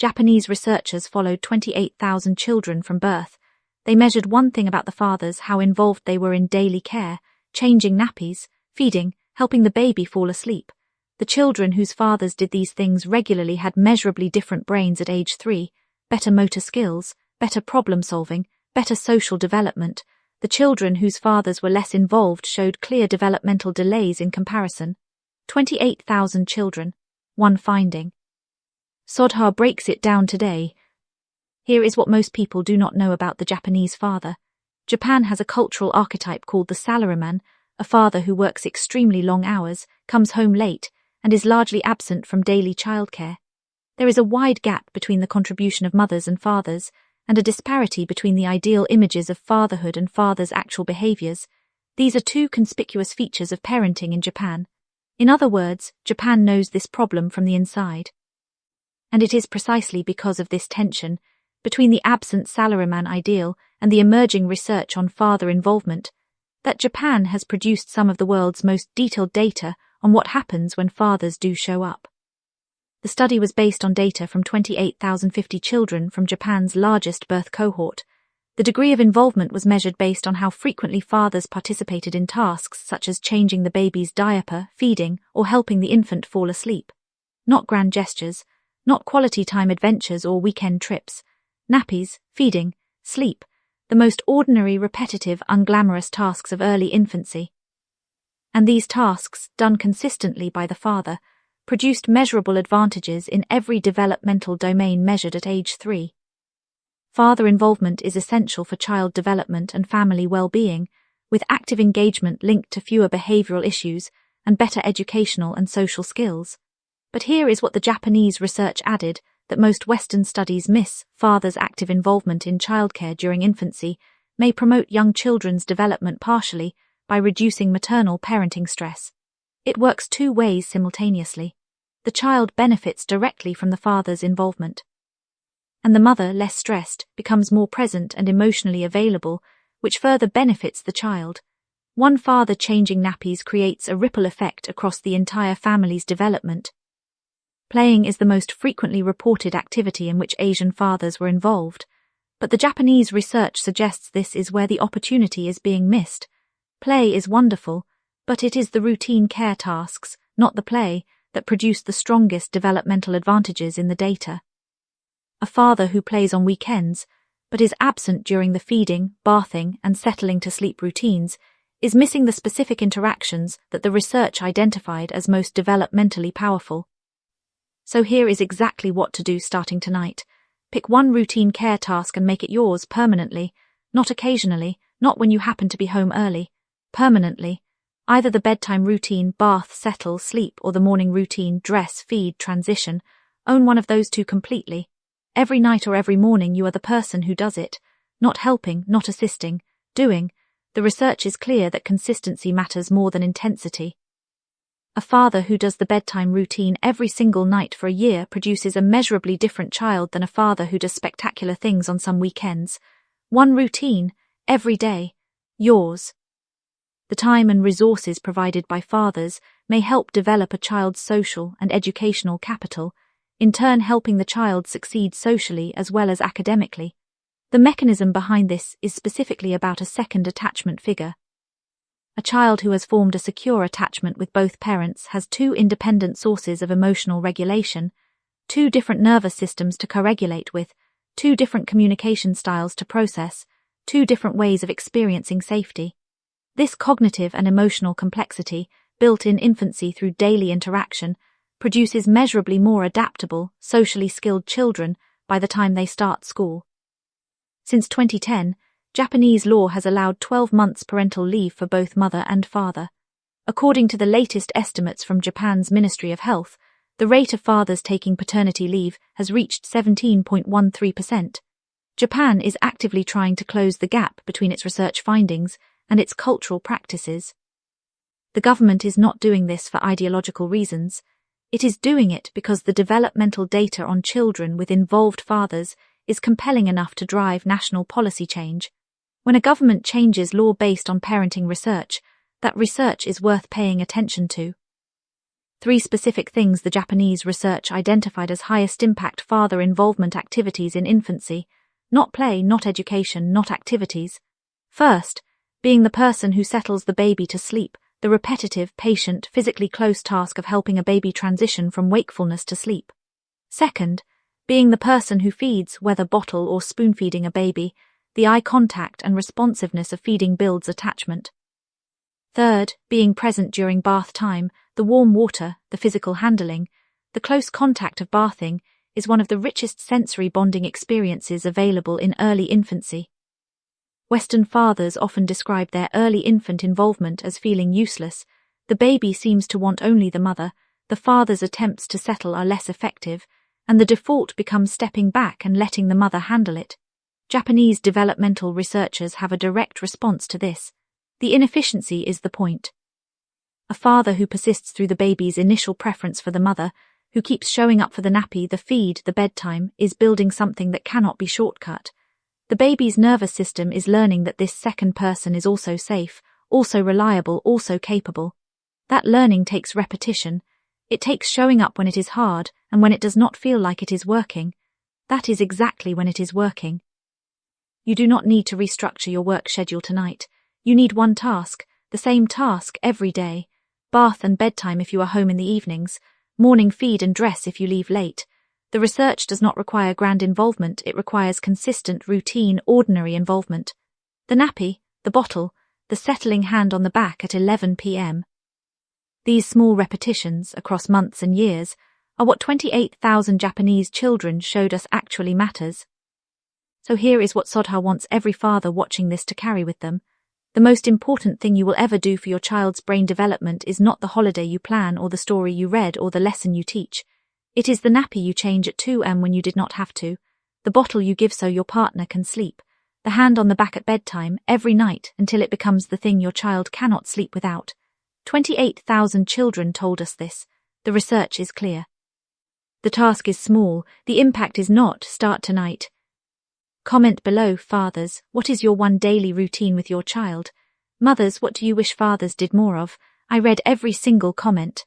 Japanese researchers followed 28,000 children from birth. They measured one thing about the fathers: how involved they were in daily care, changing nappies, feeding, helping the baby fall asleep. The children whose fathers did these things regularly had measurably different brains at age 3, better motor skills, better problem solving, better social development. The children whose fathers were less involved showed clear developmental delays in comparison. 28,000 children. One finding. Sodha breaks it down today. Here is what most people do not know about the Japanese father. Japan has a cultural archetype called the salaryman, a father who works extremely long hours, comes home late, and is largely absent from daily childcare. There is a wide gap between the contribution of mothers and fathers, and a disparity between the ideal images of fatherhood and fathers' actual behaviors. These are two conspicuous features of parenting in Japan. In other words, Japan knows this problem from the inside. And it is precisely because of this tension between the absent salaryman ideal and the emerging research on father involvement that Japan has produced some of the world's most detailed data on what happens when fathers do show up. The study was based on data from 28,050 children from Japan's largest birth cohort. The degree of involvement was measured based on how frequently fathers participated in tasks such as changing the baby's diaper, feeding, or helping the infant fall asleep. Not grand gestures, not quality time adventures or weekend trips. Nappies, feeding, sleep, the most ordinary, repetitive, unglamorous tasks of early infancy. And these tasks, done consistently by the father, produced measurable advantages in every developmental domain measured at age 3. Father involvement is essential for child development and family well-being, with active engagement linked to fewer behavioral issues and better educational and social skills. But here is what the Japanese research added that most Western studies miss: fathers' active involvement in childcare during infancy may promote young children's development partially by reducing maternal parenting stress. It works two ways simultaneously. The child benefits directly from the father's involvement. And the mother, less stressed, becomes more present and emotionally available, which further benefits the child. One father changing nappies creates a ripple effect across the entire family's development. Playing is the most frequently reported activity in which Asian fathers were involved, but the Japanese research suggests this is where the opportunity is being missed. Play is wonderful, but it is the routine care tasks, not the play, that produce the strongest developmental advantages in the data. A father who plays on weekends, but is absent during the feeding, bathing, and settling to sleep routines, is missing the specific interactions that the research identified as most developmentally powerful. So here is exactly what to do starting tonight. Pick one routine care task and make it yours permanently, not occasionally, not when you happen to be home early. Permanently. Either the bedtime routine, bath, settle, sleep, or the morning routine, dress, feed, transition. Own one of those two completely. Every night or every morning you are the person who does it. Not helping, not assisting, doing. The research is clear that consistency matters more than intensity. A father who does the bedtime routine every single night for a year produces a measurably different child than a father who does spectacular things on some weekends. One routine, every day. Yours. The time and resources provided by fathers may help develop a child's social and educational capital, in turn helping the child succeed socially as well as academically. The mechanism behind this is specifically about a second attachment figure. A child who has formed a secure attachment with both parents has two independent sources of emotional regulation, two different nervous systems to co-regulate with, two different communication styles to process, two different ways of experiencing safety. This cognitive and emotional complexity, built in infancy through daily interaction, produces measurably more adaptable, socially skilled children by the time they start school. Since 2010, Japanese law has allowed 12 months parental leave for both mother and father. According to the latest estimates from Japan's Ministry of Health, the rate of fathers taking paternity leave has reached 17.13%. Japan is actively trying to close the gap between its research findings and its cultural practices. The government is not doing this for ideological reasons. It is doing it because the developmental data on children with involved fathers is compelling enough to drive national policy change. When a government changes law based on parenting research, that research is worth paying attention to. 3 specific things the Japanese research identified as highest impact father involvement activities in infancy. Not play, not education, not activities. First, being the person who settles the baby to sleep, the repetitive, patient, physically close task of helping a baby transition from wakefulness to sleep. Second, being the person who feeds, whether bottle or spoon-feeding a baby, the eye contact and responsiveness of feeding builds attachment. Third, being present during bath time, the warm water, the physical handling, the close contact of bathing is one of the richest sensory bonding experiences available in early infancy. Western fathers often describe their early infant involvement as feeling useless. The baby seems to want only the mother, the father's attempts to settle are less effective, and the default becomes stepping back and letting the mother handle it. Japanese developmental researchers have a direct response to this. The inefficiency is the point. A father who persists through the baby's initial preference for the mother, who keeps showing up for the nappy, the feed, the bedtime, is building something that cannot be shortcut. The baby's nervous system is learning that this second person is also safe, also reliable, also capable. That learning takes repetition. It takes showing up when it is hard and when it does not feel like it is working. That is exactly when it is working. You do not need to restructure your work schedule tonight. You need one task, the same task every day. Bath and bedtime if you are home in the evenings. Morning feed and dress if you leave late. The research does not require grand involvement, it requires consistent, routine, ordinary involvement. The nappy, the bottle, the settling hand on the back at 11 p.m. These small repetitions, across months and years, are what 28,000 Japanese children showed us actually matters. So here is what Sodha wants every father watching this to carry with them. The most important thing you will ever do for your child's brain development is not the holiday you plan or the story you read or the lesson you teach. It is the nappy you change at 2 am when you did not have to, the bottle you give so your partner can sleep, the hand on the back at bedtime every night until it becomes the thing your child cannot sleep without. 28,000 children told us this. The research is clear. The task is small, the impact is not start tonight. Comment below, fathers, what is your one daily routine with your child? Mothers, what do you wish fathers did more of? I read every single comment.